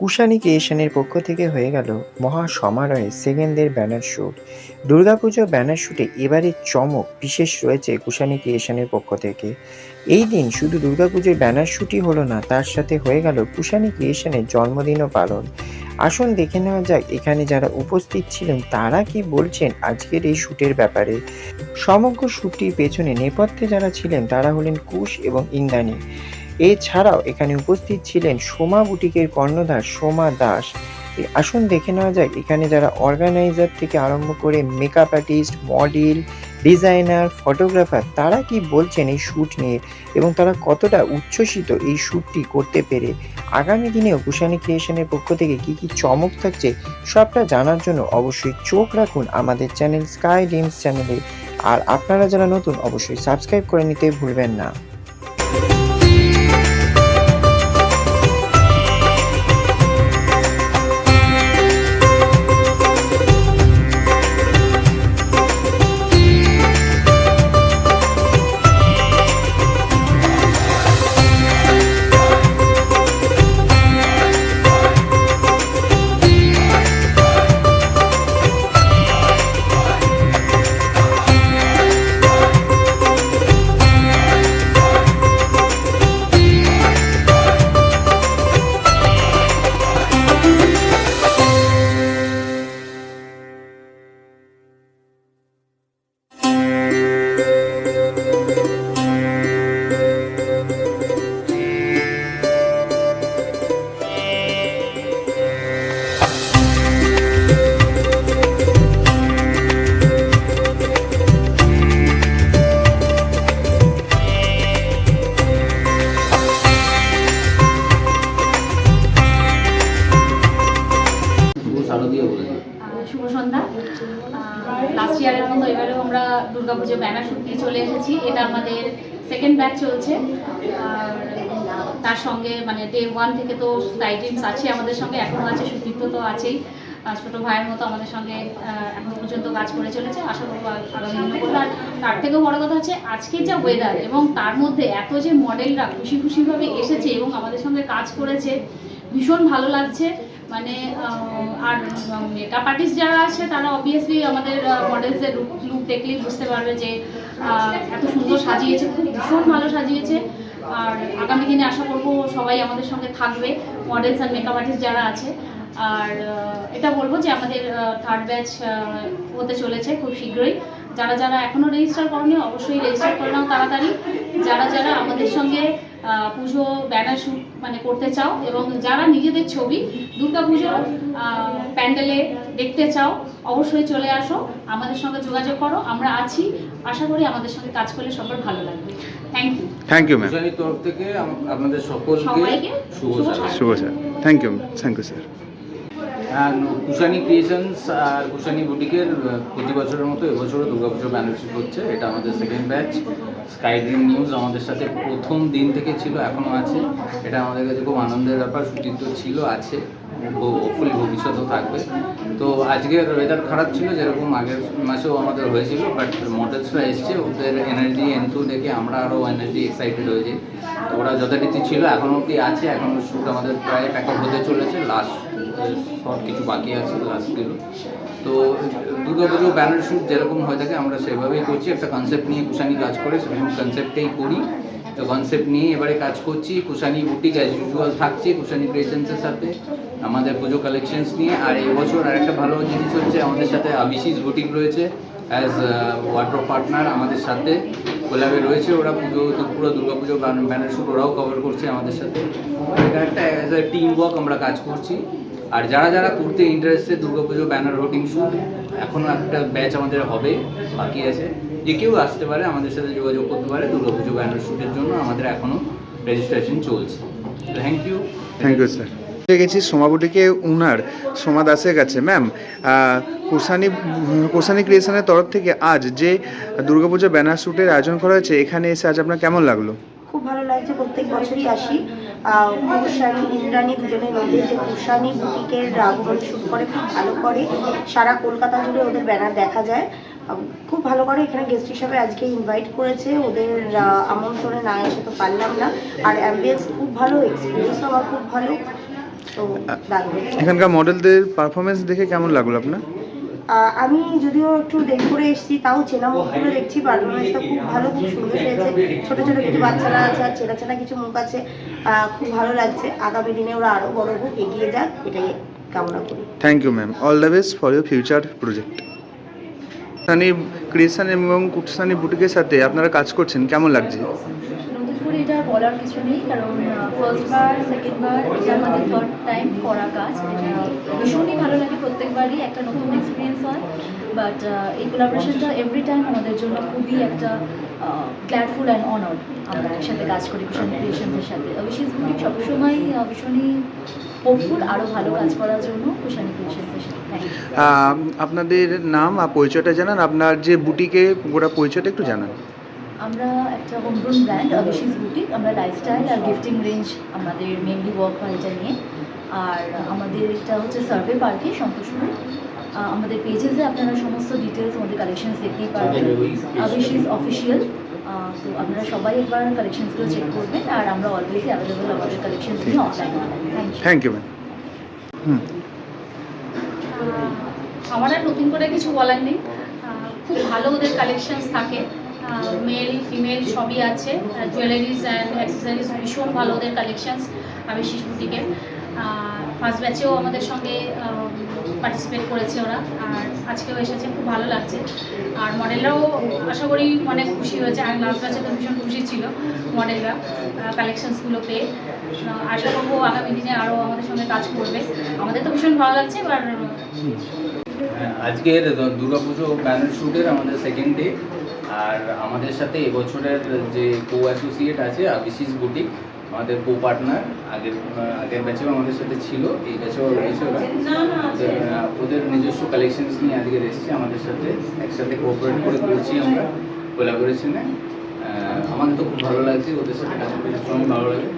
কুশানী ক্রিয়েশনের পক্ষ থেকে হয়ে গেল মহা সমারোহে সেকেন্ডের ব্যানার শ্যুট। দুর্গাপুজো ব্যানার শ্যুটে এবারের চমক বিশেষ রয়েছে কুশানী ক্রিয়েশনের পক্ষ থেকে। এই দিন শুধু দুর্গাপুজোর ব্যানার শ্যুটই হলো না, তার সাথে হয়ে গেল কুশানী ক্রিয়েশনের জন্মদিনও পালন। আসুন দেখে নেওয়া যাক এখানে যারা উপস্থিত ছিলেন তারা কি বলছেন আজকের এই শ্যুটের ব্যাপারে। সমগ্র শ্যুটটির পেছনে নেপথ্যে যারা ছিলেন তারা হলেন কুশ এবং ইন্দ্রাণী। এছাড়াও এখানে উপস্থিত ছিলেন সোমা বুটিকের কর্ণধার সোমা দাস। আসুন দেখে নেওয়া যাক এখানে যারা অর্গানাইজার থেকে আরম্ভ করে makeup artist, model, designer, photographer তারা কি বলছেন এই শ্যুট নিয়ে এবং তারা কতটা উচ্ছ্বসিত এই শ্যুটটি করতে পেরে। আগামী দিনেও কুশানী ক্রিয়েশনের পক্ষ থেকে কি চমক থাকছে সবটা জানার জন্য অবশ্যই চোখ রাখুন আমাদের চ্যানেল স্কাই ড্রিমস চ্যানেলে। আর আপনারা যারা নতুন অবশ্যই সাবস্ক্রাইব করে নিতে ভুলবেন না। শুভ সন্ধ্যা। লাস্ট ইয়ারের মতো এবারেও আমরা দুর্গাপুজো ব্যানার শ্যুট নিয়ে চলে এসেছি। এটা আমাদের সেকেন্ড ব্যাচ চলছে। আর তার সঙ্গে মানে ডে 1 থেকে তো স্কাই ড্রিমস আছে আমাদের সঙ্গে, এখনও আছে, সুদীপ্ত তো আছেই, ছোটো ভাইয়ের মতো আমাদের সঙ্গে এখনো পর্যন্ত কাজ করে চলেছে। আশা করবো আগামী দিনও করবো। আর তার থেকেও বড় কথা হচ্ছে আজকের যা ওয়েদার এবং তার মধ্যে এত যে মডেলরা খুশিভাবে এসেছে এবং আমাদের সঙ্গে কাজ করেছে, ভীষণ ভালো লাগছে। মানে আর মেকআপ আর্টিস্ট যারা আছে তারা অবভিয়াসলি আমাদের মডেলসের লুক দেখলেই বুঝতে পারবে যে এত সুন্দর সাজিয়েছে, খুব ভীষণ ভালো সাজিয়েছে। আর আগামী দিনে আশা করবো সবাই আমাদের সঙ্গে থাকবে, মডেলস আর মেকআপ আর্টিস্ট যারা আছে। আর এটা বলবো যে আমাদের থার্ড ব্যাচ হতে চলেছে খুব শীঘ্রই। যারা এখনও রেজিস্টার করেনি অবশ্যই রেজিস্টার করে নাও তাড়াতাড়ি। যারা আমাদের সঙ্গে পুজো ব্যানার শ্যুট মানে করতে চাও এবং যারা নিজেদের ছবি দুর্গাপুজো প্যান্ডেলে দেখতে চাও অবশ্যই চলে আসো, আমাদের সঙ্গে যোগাযোগ করো, আমরা আছি। আশা করি আমাদের সঙ্গে কাজ করলে সবার ভালো লাগবে। Thank you ma'am. কুশানীর তরফ থেকে আপনাদের সবাইকে শুভ sir. Thank you sir. Kushani creations আর কুশানী বুটিকের প্রতি বছরের মতো এবছরও দুর্গাপুজো ব্যানার শ্যুট হচ্ছে। এটা আমাদের second batch. Sky dream news আমাদের সাথে প্রথম দিন থেকে ছিল, এখনও আছে। এটা আমাদের কাছে খুব আনন্দের ব্যাপার। শুটিং তো ছিল, আছে, হোপফুলি ভবিষ্যতেও থাকবে। তো আজকের ওয়েদার খারাপ ছিল, যেরকম আগের মাসেও আমাদের হয়েছিল, বাট মডেলসরা এসছে, ওদের এনার্জি এনথু দেখে আমরা আরও এনার্জি এক্সাইটেড হয়ে যাই। তো ওরা যথারীতি ছিল, এখনও অবধি আছে। এখনও শ্যুট আমাদের প্রায় প্যাক আপ হতে চলেছে, লাস্ট সব কিছু বাকি আছে লাস্টগুলো। তো দুর্গাপুজো ব্যানার শ্যুট যেরকম হয়ে থাকে আমরা সেভাবেই করছি। একটা কনসেপ্ট নিয়ে কুশানী কাজ করে, সেরকম কনসেপ্টেই করি। তো কনসেপ্ট নিয়ে এবারে কাজ করছি। কুশানী বুটিক অ্যাজ ইউজুয়াল থাকছে কুশানী ক্রিয়েশনসের সাথে, আমাদের পুজো কালেকশনস নিয়ে। আর এবছর আরেকটা ভালো জিনিস হচ্ছে, আমাদের সাথে আবিশিস বুটিক রয়েছে অ্যাজ ওয়ার্ড্রপ পার্টনার, আমাদের সাথে কোলাবে রয়েছে। ওরা পুরো দুর্গাপুজো ব্যানার শ্যুট ওরাও কভার করছে আমাদের সাথে। এটা একটা অ্যাজ এ টিম ওয়ার্ক আমরা কাজ করছি। আর যারা করতে interested Durga Puja banner hoarding shoot, এখনও একটা ব্যাচ আমাদের হবে, বাকি আছে। যে কেউ আসতে পারে, আমাদের সাথে যোগাযোগ করতে পারে দুর্গাপুজো ব্যানার শ্যুটের জন্য। আমাদের এখনও রেজিস্ট্রেশন চলছে। Thank you sir. গেছি সোমা বুটিকে উনার সোমা দাসের কাছে। ম্যাম, কুশানী ক্রিয়েশনের তরফ থেকে আজ যে দুর্গাপুজো ব্যানার শ্যুটের আয়োজন করা হয়েছে, এখানে এসে আজ আপনার কেমন লাগলো? খুব ভালো লাগছে। প্রত্যেক বছরই আসি। কুশানী ইন্দ্রাণী দুজনে মিলে যে কুশানী বুটিকের আগমন শ্যুট করে, খুব ভালো করে। সারা কলকাতা জুড়ে ওদের ব্যানার দেখা যায়, খুব ভালো করে। এখানে গেস্ট হিসাবে আজকে ইনভাইট করেছে, ওদের আমন্ত্রণে না এসে তো পারলাম না। আর অ্যাম্বিয়েন্স খুব ভালো, এক্সপিরিয়েন্সও আমার খুব ভালো। তো দারুণ। এখানকার মডেলদের পারফরমেন্স দেখে কেমন লাগলো আপনার? আমি যদিও একটু দেরি করে এসেছি, তাও চেনা মুখগুলো দেখছি, পারফরমেন্সটা খুব ভালো, খুব সুন্দর হয়েছে। ছোটো ছোটো কিছু বাচ্চারা আছে আর চেনা চেনা কিছু মুখ আছে, খুব ভালো লাগছে। আগামী দিনে ওরা আরও বড় হোক, এগিয়ে যাক, এটাই কামনা করি। Thank you ma'am, all the best for your future project. Kushani creation এবং কুশানি বুটিকের সাথে আপনারা কাজ করছেন, কেমন লাগছে? নতুন করে এটা বলার কিছু নেই, কারণ ফার্স্ট বার সেকেন্ড বার এটা আমাদের থার্ড টাইম করা কাজ। এটা ভীষণই ভালো লাগে, প্রত্যেকবারই একটা নতুন এক্সপিরিয়েন্স হয়। বাট এই কোলাবোরেশনটা এভরি টাইম আমাদের জন্য খুবই একটা গ্ল্যাডফুল অ্যান্ড অনার্ড। আমরা একসাথে কাজ করি কুশানি ক্রিয়েশনসের সাথে। অভিষেক বুটিক সবসময় ভীষণই হোপফুল আরও ভালো কাজ করার জন্য কুশানি ক্রিয়েশনসের সাথে। Thank you. আপনাদের নাম আর পরিচয়টা জানান, আপনার যে বুটিকে পুরো পরিচয়টা একটু জানান। আমরা একটা হোমগ্রোন ব্র্যান্ড অভিষেক বুটিক। আমরা লাইফস্টাইল আর গিফটিং রেঞ্জ আমাদের মেনলি ওয়ার্ক হয় এটা নিয়ে। আর আমাদের এটা হচ্ছে সার্ভে পার্কে, সন্তোষপুর। আমাদের পেজেসে আপনারা সমস্ত ডিটেলস আমাদের কালেকশনস দেখতেই পারবেন, অভিষেক অফিসিয়াল। তো আপনারা সবাই একবার কালেকশনসগুলো চেক করবেন। আর আমরা অলওয়েজই অ্যাভেলেবল আমাদের কালেকশনস নিয়ে offline online. Thank you. Thank you ma'am. আমার আর নতুন করে কিছু বলার নেই। খুব ভালো ওদের কালেকশনস থাকে, মেল ফিমেল সবই আছে। জুয়েলারিজ অ্যান্ড অ্যাক্সেসরিজ ভীষণ ভালো ওদের কালেকশনস আবিশিস বুটিকে। ফার্স্ট ব্যাচেও আমাদের সঙ্গে পার্টিসিপেট করেছে ওরা, আর আজকেও এসেছে, খুব ভালো লাগছে। আর মডেলরাও আশা করি অনেক খুশি হয়েছে। আর লাস্ট ব্যাচে তো ভীষণ খুশি ছিল মডেলরা কালেকশনসগুলো পেয়ে। আশা করবো আগামী দিনে আরও আমাদের সঙ্গে কাজ করবে। আমাদের তো ভীষণ ভালো লাগছে। এবার আজকের দুর্গাপুজো ব্যানার শ্যুটের আমাদের সেকেন্ড ডে। আর আমাদের সাথে এবছরের যে কো অ্যাসোসিয়েট আছে আবিশিস বুটিক, আমাদের কো পার্টনার, আগের ব্যাচেও আমাদের সাথে ছিল, এই ব্যাচেও রয়েছে ওরা। ওদের নিজস্ব কালেকশনস নিয়ে আজকে এসেছে আমাদের সাথে, একসাথে কোঅপারেট করে করছি আমরা কোলাবোরেশনে। আমাদের তো খুব ভালো লাগছে, ওদের সাথে কাজ করতে ভীষণ ভালো লাগে।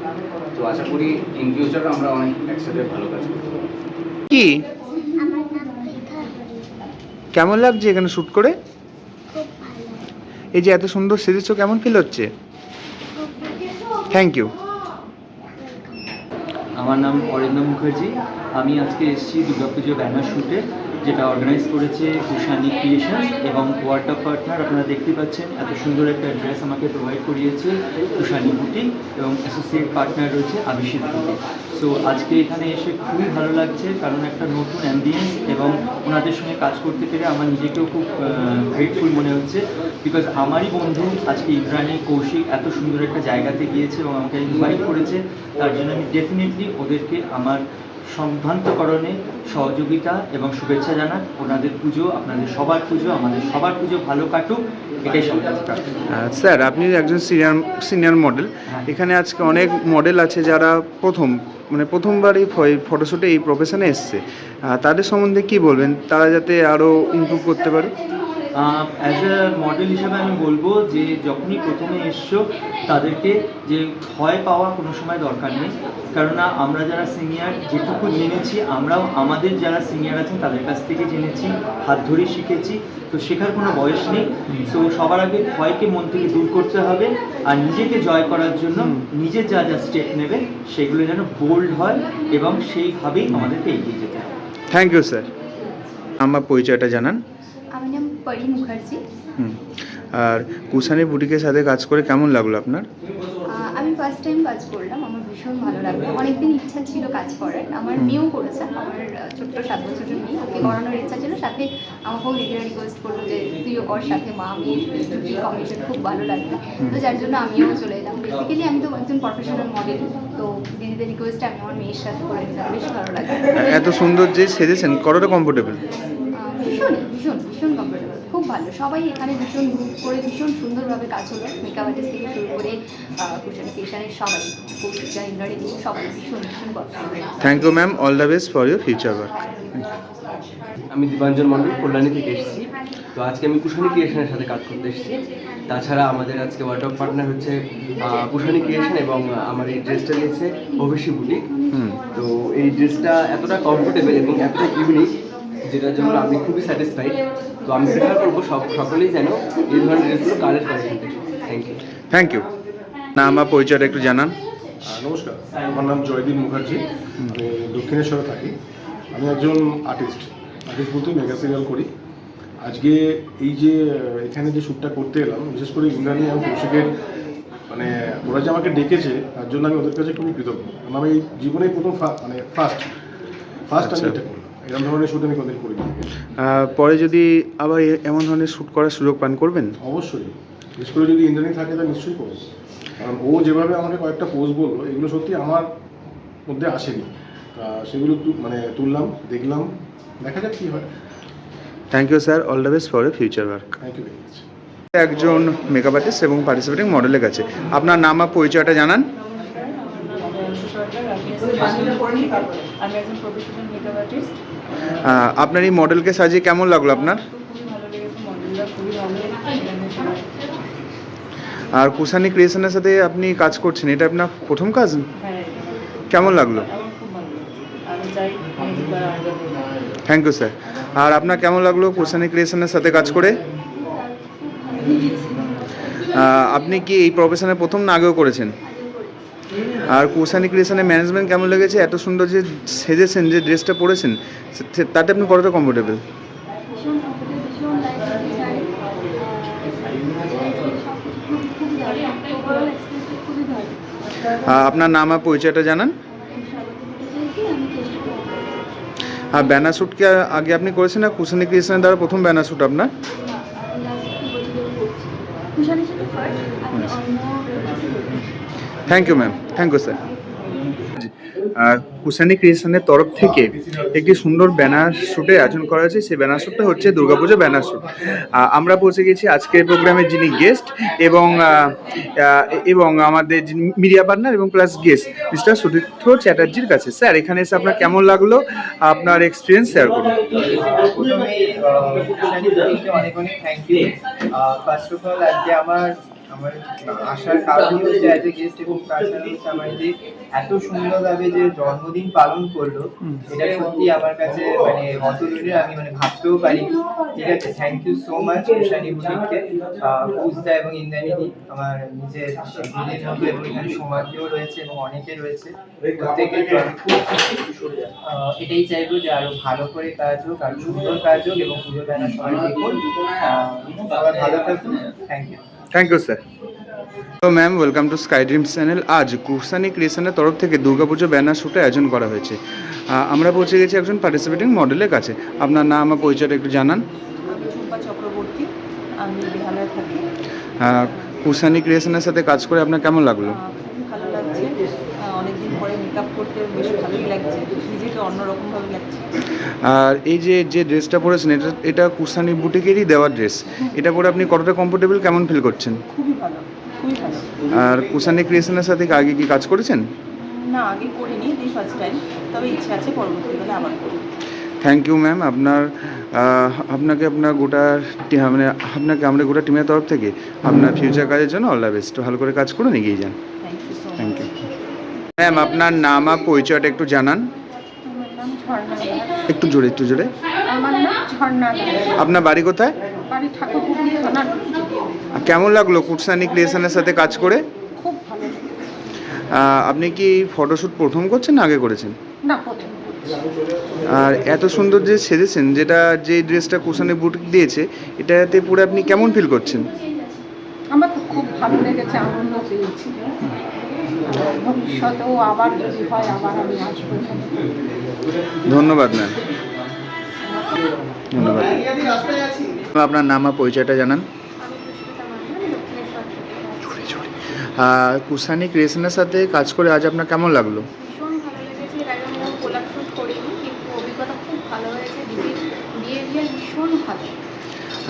তো আশা করি ইন ফিউচারে আমরা অনেক একসাথে ভালো কাজ করতে পারবো। কি আমার নাম পৃথা হরি। কেমন লাগছে এখানে শ্যুট করে? খুব ভালো, এই যে এত সুন্দর সেজেছো, কেমন ফিল হচ্ছে? খুব ভালো। Thank you. আমার নাম অরিন্দম মুখার্জি। আমি আজকে এসেছি দুর্গাপুজো ব্যানার শ্যুটে, যেটা অর্গানাইজ করেছে কুশানি ক্রিয়েশনস এবং ওয়ার্ড অফ পার্টনার। আপনারা দেখতে পাচ্ছেন এত সুন্দর একটা ড্রেস আমাকে প্রোভাইড করিয়েছে কুশানি বুটিক, এবং অ্যাসোসিয়েট পার্টনার রয়েছে অভিষেক বুটিক। সো আজকে এখানে এসে খুবই ভালো লাগছে, কারণ একটা নতুন অ্যাম্বিয়েন্স এবং ওনাদের সঙ্গে কাজ করতে পেরে আমার নিজেকেও খুব গ্রেটফুল মনে হচ্ছে। বিকজ আমারই বন্ধু আজকে ইন্দ্রাণী কৌশিক এত সুন্দর একটা জায়গাতে গিয়েছে এবং আমাকে ইনভাইট করেছে, তার জন্য আমি ডেফিনেটলি ওদেরকে আমার সম্ভ্রান্তকরণে সহযোগিতা এবং শুভেচ্ছা জানাই। ওনাদের পুজো, আপনাদের সবার পুজো, আমাদের সবার পুজো ভালো কাটুক, এটাই সবার কাছে প্রার্থনা। স্যার, আপনি একজন সিনিয়র মডেল। এখানে আজকে অনেক মডেল আছে যারা প্রথমবার এই ফটোশ্যুটে এই প্রফেশনে এসছে, তাদের সম্বন্ধে কি বলবেন, তারা যাতে আরও ইমপ্রুভ করতে পারে? অ্যাজ এ মডেল হিসাবে আমি বলবো যে যখনই প্রথমে এসছো তাদেরকে যে ভয় পাওয়া কোনো সময় দরকার নেই, কেননা আমরা যারা সিনিয়র যেটুকু জেনেছি, আমরাও আমাদের যারা সিনিয়র আছেন তাদের কাছ থেকে জেনেছি, হাত ধরে শিখেছি, তো শেখার কোনো বয়স নেই। সো সবার আগে ভয়কে মন থেকে দূর করতে হবে, আর নিজেকে জয় করার জন্য নিজের যা যা স্টেপ নেবে সেগুলো যেন বোল্ড হয়, এবং সেইভাবেই আমাদেরকে এগিয়ে যেতে হবে। Thank you sir. আমার পরিচয়টা জানান। আমার নাম পরি মুখার্জি। আর কুশানি বুটিকের সাথে কাজ করে কেমন লাগলো আপনার? আমি ফার্স্ট টাইম কাজ করলাম, আমার ভীষণ ভালো লাগলো। অনেকদিন ইচ্ছা ছিল কাজ করার, আমার মেয়েও করেছে, আমার ছোট্ট 7 বছরের মেয়ে, ওকে করানোর ইচ্ছা ছিল। সাথে আমাকেও দিদিরা রিকোয়েস্ট করলো যে তুইও কর, সাথে মা মেয়ে দুটি কম্বিনেশন খুব ভালো লাগবে। তো যার জন্য আমিও চলে এলাম। বেসিক্যালি আমি তো একজন প্রফেশনাল মডেল, তো দিদিদের রিকোয়েস্টে আমি আমার মেয়ের সাথে করে নিলাম, বেশ ভালো লাগে। এত সুন্দর যে সেজেছেন, কতটা কমফোর্টেবল? ভীষণ ভীষণ ভীষণ কমফোর্টেবল, খুব ভালো। সবাই এখানে ভীষণ গ্রুপ করে ভীষণ সুন্দরভাবে কাজ হলো। মেকআপ আর্টিস্ট থেকে শুরু করে কুশানি ক্রিয়েশনের সবাই, কৌশিকা, ইন্দ্রাণী, সবাই ভীষণ ভীষণ comfortable. Thank you ma'am, all the best for your future work. আমি দীপাঞ্জন মণ্ডল, কল্যাণী থেকে এসেছি। তো আজকে আমি কুশানি ক্রিয়েশনের সাথে কাজ করতে এসেছি। তাছাড়া আমাদের আজকে ওয়ার্ড অফ পার্টনার হচ্ছে কুশানি ক্রিয়েশন, এবং আমার এই ড্রেসটা দিয়েছে অভিষেক বুটিক। তো এই ড্রেসটা এতটা কমফোর্টেবল এবং এতটা ইউনিক, যেটার জন্য আমি খুবই স্যাটিসফাইড। তো আমি প্রেফার করবো সকলেই যেন এই ধরনের ড্রেসগুলো কালেক্ট করে এখান থেকে। Thank you. Thank you. না, আমার পরিচয়টা একটু জানান। নমস্কার, আমার নাম জয়দীপ মুখার্জি। আমি দক্ষিণেশ্বরে থাকি। আমি একজন আর্টিস্ট বলতে মেগা সিরিয়াল করি। আজকে এই যে এখানে যে শ্যুটটা করতে এলাম, বিশেষ করে ইন্দ্রাণী এবং কৌশিকের মানে ওরা যে আমাকে ডেকেছে তার জন্য আমি ওদের কাছে খুবই কৃতজ্ঞ। কারণ আমি এই জীবনে প্রথম ফার্স্ট আমি এটা করলাম। এরকম ধরনের শ্যুট আমি কোনোদিন করিনি। পরে যদি আবার এমন ধরনের শ্যুট করার সুযোগ পান করবেন? অবশ্যই, বিশেষ করে যদি ইন্দ্রাণী থাকে তা নিশ্চয়ই করবো। কারণ ও যেভাবে আমাকে কয়েকটা পোজ বললো, এগুলো সত্যি আমার মধ্যে আসেনি। সেগুলো তুললাম, দেখলাম, দেখা যাক কী হয়। Thank you sir, all the best for future work. Thank you very much. একজন মেকআপ আর্টিস্ট এবং পার্টিসিপেটিং মডেলের কাছে আপনার নাম আর পরিচয়টা জানান। আমি একজন প্রফেশনাল মেকআপ আর্টিস্ট। আপনার এই মডেলকে সাজিয়ে কেমন লাগলো আপনার? খুবই ভালো লেগেছে, মডেলরা খুবই ভালো। আর কুশানি ক্রিয়েশনের সাথে আপনি কাজ করছেন, এটা আপনার প্রথম কাজ? হ্যাঁ, কেমন লাগলো? আমার খুব ভালো লেগেছে। আমি চাই নেক্সটবার আরও। Thank you sir. আর আপনার কেমন লাগলো কুশানি ক্রিয়েশনের সাথে কাজ করে? আপনি কি এই প্রফেশনে প্রথম না আগেও করেছেন? আর কুশানি ক্রিয়েশনের ম্যানেজমেন্ট কেমন লেগেছে? এত সুন্দর যে সেজেছেন, যে ড্রেসটা পরেছেন, তাতে আপনি কতটা কমফোর্টেবল? ভীষণ কমফোর্টেবল, ভীষণ লাইট চাই, খুবই ভালো, ওভারঅল এক্সপিরিয়েন্সটা খুবই ভালো। আপনার নাম আর পরিচয়টা জানান। আমি চেষ্টা করবো। আর ব্যানার শ্যুট কি আগে আপনি করেছেন না কুশানি ক্রিয়েশনের দ্বারা প্রথম ব্যানার শ্যুট আপনার? কুশানির সাথে ফার্স্ট, আমি অন্য thank you ma'am, thank you sir. Kushani ক্রিয়েশনের তরফ থেকে একটি সুন্দর ব্যানার শ্যুটের আয়োজন করা হয়েছে। সেই ব্যানার শ্যুটটা হচ্ছে দুর্গাপুজো ব্যানার শ্যুট। আমরা পৌঁছে গেছি আজকের প্রোগ্রামের যিনি গেস্ট এবং আমাদের যিনি মিডিয়া পার্টনার এবং প্লাস গেস্ট মিস্টার সুতীর্থ চ্যাটার্জির কাছে। স্যার, এখানে এসে আপনার কেমন লাগলো? আপনার এক্সপিরিয়েন্স শেয়ার করুন। প্রথমেই কুশানি বুটিককে অনেক অনেক thank you. First of all আজকে আমার আসার কারণই হচ্ছে অ্যাজ এ গেস্ট, এবং তাছাড়া হচ্ছে আমার যে এত সুন্দরভাবে যে জন্মদিন পালন করলো, এটা সত্যি আমার কাছে অতুলনীয়, আমি ভাবতেও পারিনি। ঠিক আছে, থ্যাংক ইউ সো মাচ কুশানি বুটিককে। পূজদা এবং ইন্দ্রাণীদি আমার নিজের দিদির মতো, এবং এখানে সমাধিও রয়েছে এবং অনেকে রয়েছে, প্রত্যেকের আমি খুব খুশি। এটাই চাইবো যে আরো ভালো করে কাজ হোক, আরো সুন্দর কাজ হোক, এবং পুজো ব্যানার সবাই দেখুন। সবাই ভালো থাকুন। Thank you. Thank you sir. তো ma'am, welcome to sky dreams channel. আজ কুশানি ক্রিয়েশনের তরফ থেকে দুর্গাপুজো ব্যানার শ্যুটের আয়োজন করা হয়েছে। আমরা পৌঁছে গেছি একজন পার্টিসিপেটিং মডেলের কাছে। আপনার নাম আর পরিচয়টা একটু জানান। আমি ঝুম্পা চক্রবর্তী, আমি বেহালায় থাকি। কুশানি ক্রিয়েশনের সাথে কাজ করে আপনার কেমন লাগলো? খুবই ভালো লাগছে, অনেকদিন পরে মেকআপ করতে বেশ ভালোই লাগছে, নিজেকে অন্যরকমভাবে লাগছে। আর এই যে ড্রেসটা পরেছেন, এটা কুশানি বুটিকেরই দেওয়া ড্রেস। এটা পরে আপনি কতটা কমফোর্টেবল, কেমন ফিল করছেন? খুবই ভালো, খুবই ভালো। আর কুশানি ক্রিয়েশনের সাথে আগে কি কাজ করেছেন? না, আগে করিনি, এই ফার্স্ট টাইম, তবে ইচ্ছে আছে পরবর্তীকালে আবার করব। Thank you ma'am. আপনাকে আপনার গোটা আপনাকে আমরা গোটা টিমের তরফ থেকে আপনার ফিউচার কাজের জন্য অল দ্য বেস্ট। ভালো করে কাজ করুন, এগিয়ে যান। Thank you so thank much. You ma'am. আপনার নাম আর পরিচয়টা একটু জানান। আমার নাম ঝর্ণা দাস। একটু জোরে, একটু জোরে। আমার নাম ঝর্ণা দাস। আপনার বাড়ি কোথায়? বাড়ি ঠাকুরপুকুর থানা। কেমন লাগলো কুশানি ক্রিয়েশনের সাথে কাজ করে? খুব ভালো লেগেছে। আপনি কি ফটোশ্যুট প্রথম করছেন না আগে করেছেন? না, প্রথম। আর এত সুন্দর যে সেজেছেন, যে ড্রেসটা কুশানি বুটিক দিয়েছে, এটাতে পুরো আপনি কেমন ফিল করছেন? আমার তো খুব ভালো লেগেছে, আনন্দ পেয়েছি। ভবিষ্যতেও আবার যদি হয়, আবার আমি আসবো। ধন্যবাদ ম্যাম, ধন্যবাদ। আপনার নাম আর পরিচয়টা জানান। কুশানি ক্রিয়েশনের সাথে কাজ করে আজ আপনার কেমন লাগলো? ভীষণ ভালো লেগেছে। এর আগে আমরা গোলাপ শ্যুট করিনি, কিন্তু অভিজ্ঞতা খুব ভালো হয়েছে। দিদির বিহেভিয়ার ভীষণ ভালো।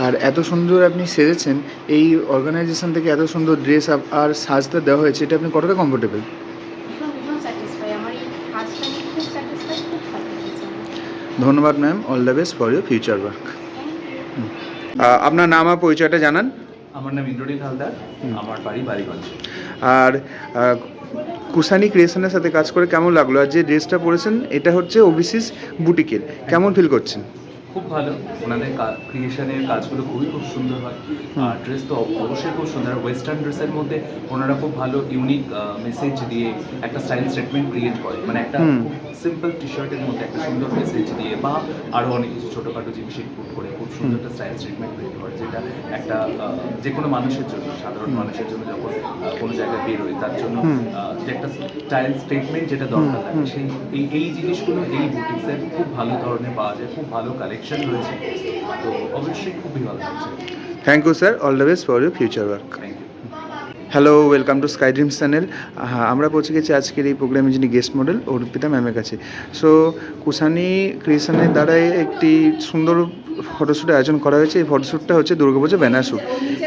আর এত সুন্দর আপনি সেজেছেন, এই অর্গানাইজেশন থেকে এত সুন্দর ড্রেস আর সাজতে দেওয়া হয়েছে, এটা আপনি কতটা কমফোর্টেবল? ভীষণ ভীষণ স্যাটিসফাই। আমার এই কাজটা নিয়ে খুব স্যাটিসফাই, খুব ভালো লেগেছে আমার। ধন্যবাদ ma'am, all the best for your future work. আপনার নাম আর পরিচয়টা জানান। আমার নাম ইন্দ্রনীল হালদার, আমার বাড়ি বালিগঞ্জ। আর কুশানি ক্রিয়েশনের সাথে কাজ করে কেমন লাগলো? আর যে ড্রেসটা পরেছেন, এটা হচ্ছে ওবিসিস বুটিকের, কেমন ফিল করছেন? খুব ভালো, ওনাদের ক্রিয়েশনের কাজগুলো খুব সুন্দর হয়। আর ড্রেস তো অবশ্যই খুব সুন্দর। ওয়েস্টার্ন ড্রেসের মধ্যে ওনারা খুব ভালো ইউনিক মেসেজ দিয়ে একটা স্টাইল স্টেটমেন্ট ক্রিয়েট করে, মানে একটা খুব সিম্পল টি শার্টের মধ্যে একটা সুন্দর মেসেজ দিয়ে বা আরও অনেক কিছু ছোটোখাটো জিনিস ইনপুট করে খুব সুন্দর একটা স্টাইল স্টেটমেন্ট ক্রিয়েট করে, যেটা একটা যে কোনো মানুষের জন্য, সাধারণ মানুষের জন্য যখন কোনো জায়গায় বেরোয় তার জন্য যে একটা স্টাইল স্টেটমেন্ট যেটা দরকার লাগে, সেই এই জিনিসগুলো এই বুটিক্সের খুব ভালো ধরনের পাওয়া যায়, খুব ভালো কালেকশন রয়েছে, তো অবশ্যই খুবই ভালো লাগছে। Thank you sir, all the best for your future work. Thank you. Hello, welcome to sky dreams channel. আমরা পৌঁছে গেছি আজকের এই প্রোগ্রামে যিনি গেস্ট মডেল অর্পিতা ম্যামের কাছে। সো কুশানি ক্রিয়েশনের দ্বারাই একটি সুন্দর ফটোশ্যুট আয়োজন করা হয়েছে। এই ফটোশ্যুটটা হচ্ছে দুর্গাপুজো ব্যানার শ্যুট।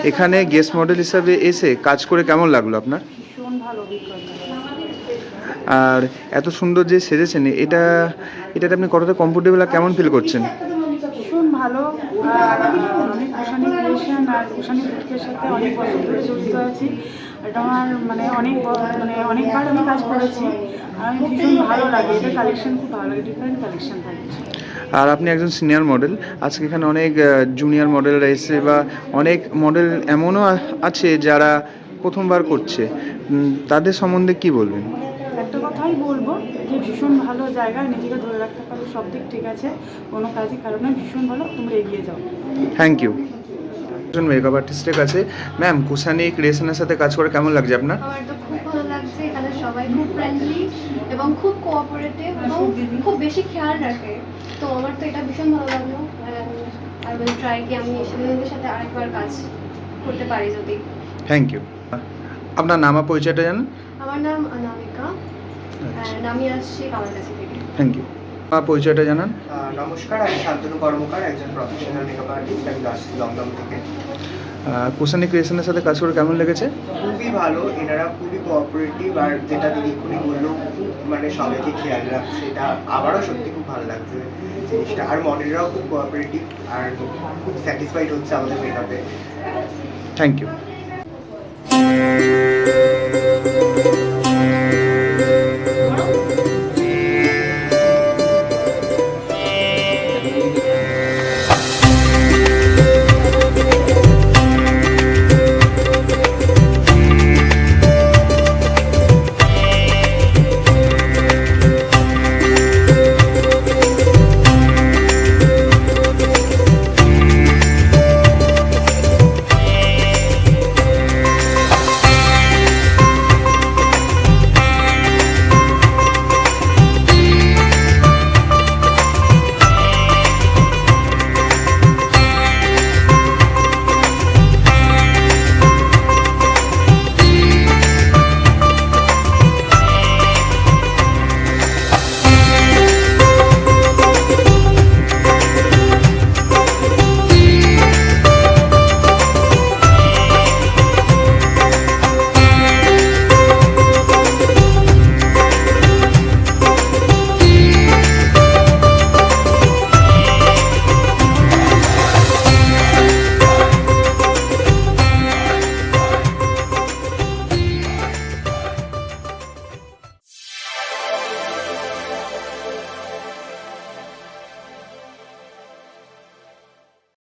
এখানে গেস্ট মডেল হিসাবে এসে কাজ করে কেমন লাগলো আপনার? ভীষণ ভালো অভিজ্ঞতা। আর এত সুন্দর যে সেজেছেন, এটাতে আপনি কতটা কমফোর্টেবল আর কেমন ফিল করছেন? ভীষণ ভালো। আমি কুশানি ক্রিয়েশন আর কুশানি বুটিকের সাথে অনেক বছর ধরে জড়িত আছি। এটা আমার অনেকবার আমি কাজ করেছি। আমি ভীষণ ভালো লাগে, এটা কালেকশন খুব ভালো লাগে, ডিফারেন্ট কালেকশন থাকছে। আর আপনি একজন সিনিয়র মডেল, আজকে এখানে অনেক জুনিয়র মডেলরা এসে বা অনেক মডেল এমনও আছে যারা প্রথমবার করছে, তাদের সম্বন্ধে কি বলবেন? একটা কথাই বলবো যে ভীষণ ভালো জায়গায় নিজেকে ধরে রাখতে পারলে সব দিক ঠিক আছে, কোনো কাজই খারাপ নয়, ভীষণ ভালো, তোমরা এগিয়ে যাও। Thank you. একজন মেকআপ আর্টিস্টের কাছে, ম্যাম কুশানি ক্রিয়েশনের সাথে কাজ করে কেমন লাগছে আপনার? আমার তো খুব ভালো লাগছে, এখানে সবাই খুব ফ্রেন্ডলি এবং খুব কোঅপারেটিভ এবং খুব বেশি খেয়াল রাখে, তো আমার তো এটা ভীষণ ভালো লাগলো। আর উইল ট্রাই কি আমি এদের সাথে আরেকবার কাজ করতে পারি যদি। Thank you. আপনার নাম আর পরিচয়টা জানেন? আমার নাম অনামিকা, and আমি আসছি কামারগাছি থেকে। Thank you. আমার পরিচয়টা জানান? নমস্কার, আমি শান্তনু কর্মকার, একজন প্রফেশনাল মেকআপ আর্টিস্ট। আমি আসছি দমদম থেকে। কুশানি ক্রিয়েশনের সাথে কাজ করে কেমন লেগেছে? খুবই ভালো, এনারা খুবই কোঅপারেটিভ, আর যেটা দিদি এক্ষুনি বললো মানে সবাইকে খেয়াল রাখছে, এটা আমারও সত্যি খুব ভালো লাগছে জিনিসটা। আর মডেলরাও খুব কোঅপারেটিভ আর খুব স্যাটিসফাইড হচ্ছে আমাদের মেকআপে। Thank you.